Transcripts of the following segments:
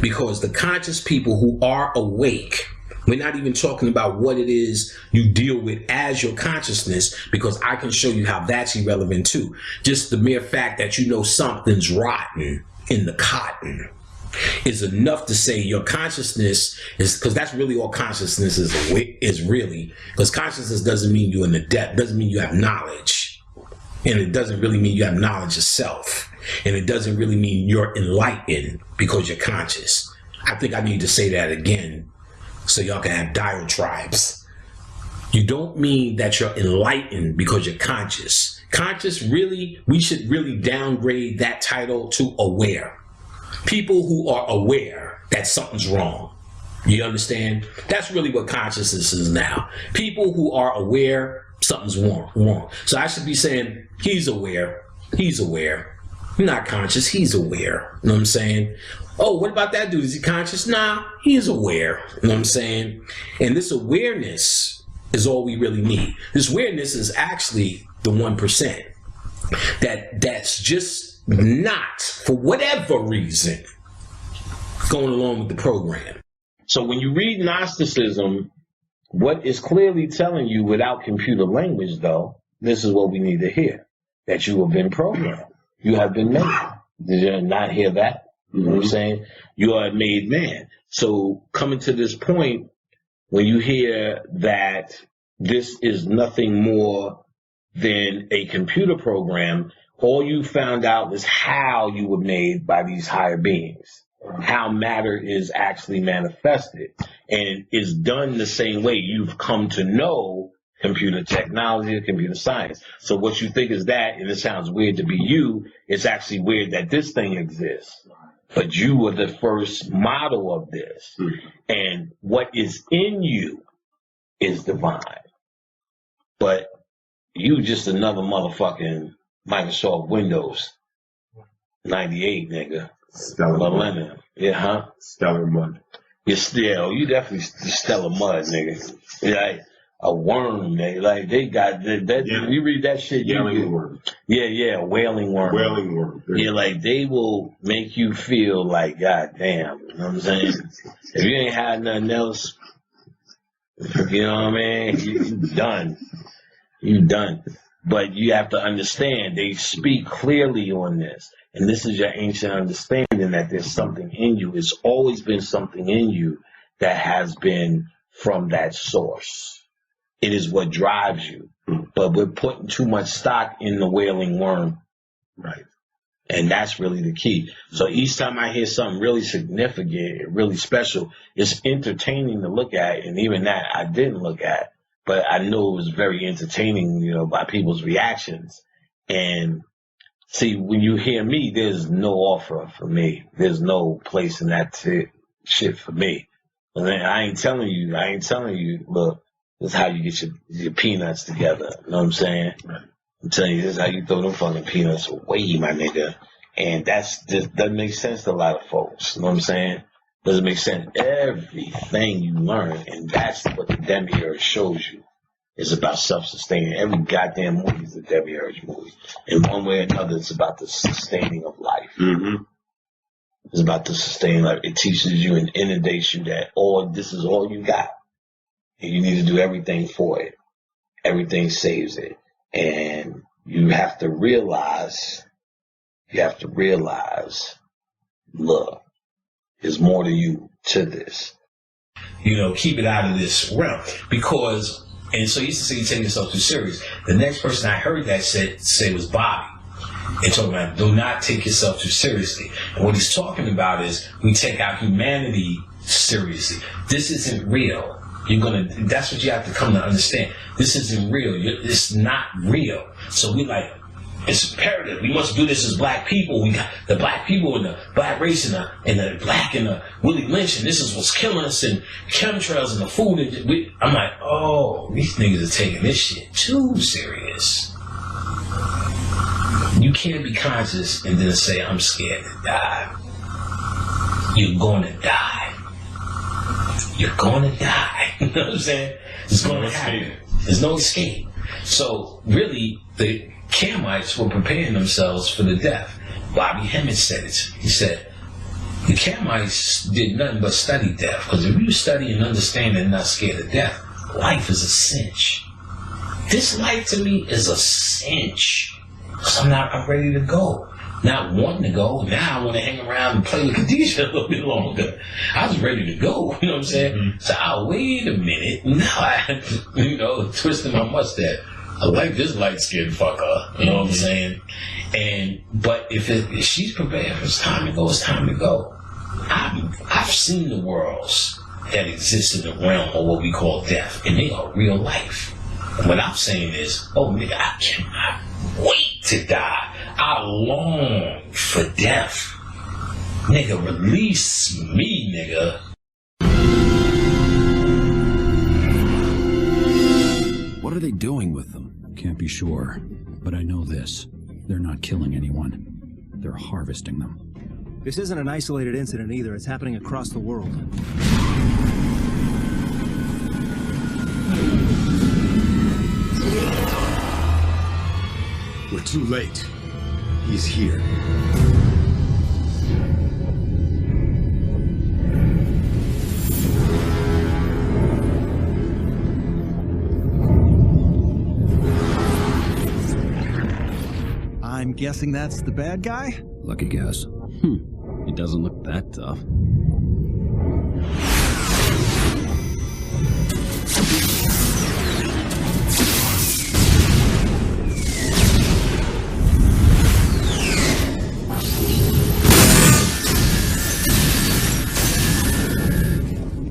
because the conscious people who are awake, we're not even talking about what it is you deal with as your consciousness, because I can show you how that's irrelevant too. Just the mere fact that you know something's rotten in the cotton is enough to say your consciousness is, because that's really all consciousness is really, because consciousness doesn't mean you're in the depth, doesn't mean you have knowledge, and it doesn't really mean you have knowledge of self, and it doesn't really mean you're enlightened because you're conscious. I think I need to say that again so y'all can have diatribes. You don't mean that you're enlightened because you're conscious. Conscious, really, we should really downgrade that title to aware. People who are aware that something's wrong. You understand? That's really what consciousness is now. People who are aware something's wrong. So I should be saying, he's aware. He's aware. Not conscious. He's aware. You know what I'm saying? Oh, what about that dude? Is he conscious? Nah, he's aware. You know what I'm saying? And this awareness is all we really need. This awareness is actually the 1%. That's just not, for whatever reason, going along with the program. So when you read Gnosticism, what is clearly telling you without computer language, though, this is what we need to hear, that you have been programmed. You have been made. Did you not hear that? You know what I'm saying? You are a made man. So coming to this point, when you hear that this is nothing more than a computer program, all you found out is how you were made by these higher beings, how matter is actually manifested, and is done the same way you've come to know computer technology or computer science. So what you think is that, and it sounds weird to be you, it's actually weird that this thing exists. But you were the first model of this. And what is in you is divine. But you just another motherfucking Microsoft Windows 98, nigga. Stellar Millennium. mud. Yeah, huh? Stellar mud. You're still, you definitely stellar mud, nigga. You're like a worm, nigga. Like they got that. Yeah. You read that shit. Yelling worm. Yeah, wailing worm. Wailing worm. Yeah, like they will make you feel like, God damn, you know what I'm saying? If you ain't had nothing else, you know what I mean? You done. You done. But you have to understand, they speak clearly on this. And this is your ancient understanding that there's something in you. It's always been something in you that has been from that source. It is what drives you. But we're putting too much stock in the wailing worm. Right. And that's really the key. So each time I hear something really significant, really special, it's entertaining to look at. And even that I didn't look at. But I know it was very entertaining, you know, by people's reactions. And see, when you hear me, there's no offer for me. There's no place in that shit for me. I ain't telling you, look, this is how you get your peanuts together. You know what I'm saying? Right. I'm telling you, this is how you throw them fucking peanuts away, my nigga. And that's just doesn't make sense to a lot of folks. You know what I'm saying? Doesn't make sense. Everything you learn, and that's what the Demiurge shows you, is about self-sustaining. Every goddamn movie is a Demiurge movie. In one way or another, it's about the sustaining of life. Mm-hmm. It's about the sustaining life. It teaches you and inundates you that this is all you got. And you need to do everything for it. Everything saves it. And you have to realize, look, there's more to you to this. You know, keep it out of this realm. Because, and so you used to say you take yourself too serious. The next person I heard that say was Bobby. And talking about, do not take yourself too seriously. And what he's talking about is we take our humanity seriously. This isn't real. That's what you have to come to understand. This isn't real. It's not real. So we like, it's imperative. We must do this as black people. We got the black people and the black race and the black and the Willie Lynch, and this is what's killing us, and chemtrails and the food. And I'm like, oh, these niggas are taking this shit too serious. You can't be conscious and then say, I'm scared to die. You're going to die. You're going to die. You know what I'm saying? It's going to happen. There's no escape. So really, the Kamites were preparing themselves for the death. BobbyHemmitt said it. He said, The Camites did nothing but study death. Because if you study and understand and not scared of death, life is a cinch. This life to me is a cinch. Because I'm ready to go. Not wanting to go. Now I want to hang around and play with Khadijah a little bit longer. I was ready to go. You know what I'm saying? Mm-hmm. So wait a minute. Now I, twisting my mustache. I like this light-skinned fucker. You know what I'm saying? But if she's prepared for it's time to go, it's time to go. I've seen the worlds that exist in the realm of what we call death, and they are real life. What I'm saying is, nigga, I cannot wait to die. I long for death. Nigga, release me, nigga. What are they doing with them? Can't be sure. But I know this. They're not killing anyone. They're harvesting them. This isn't an isolated incident either. It's happening across the world. We're too late. He's here. I'm guessing that's the bad guy? Lucky guess. He doesn't look that tough.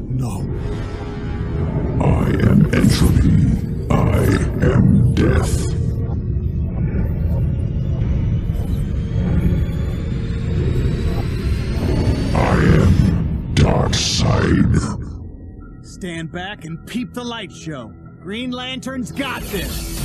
No. I am entropy. I am death. Stand back and peep the light show. Green Lantern's got this.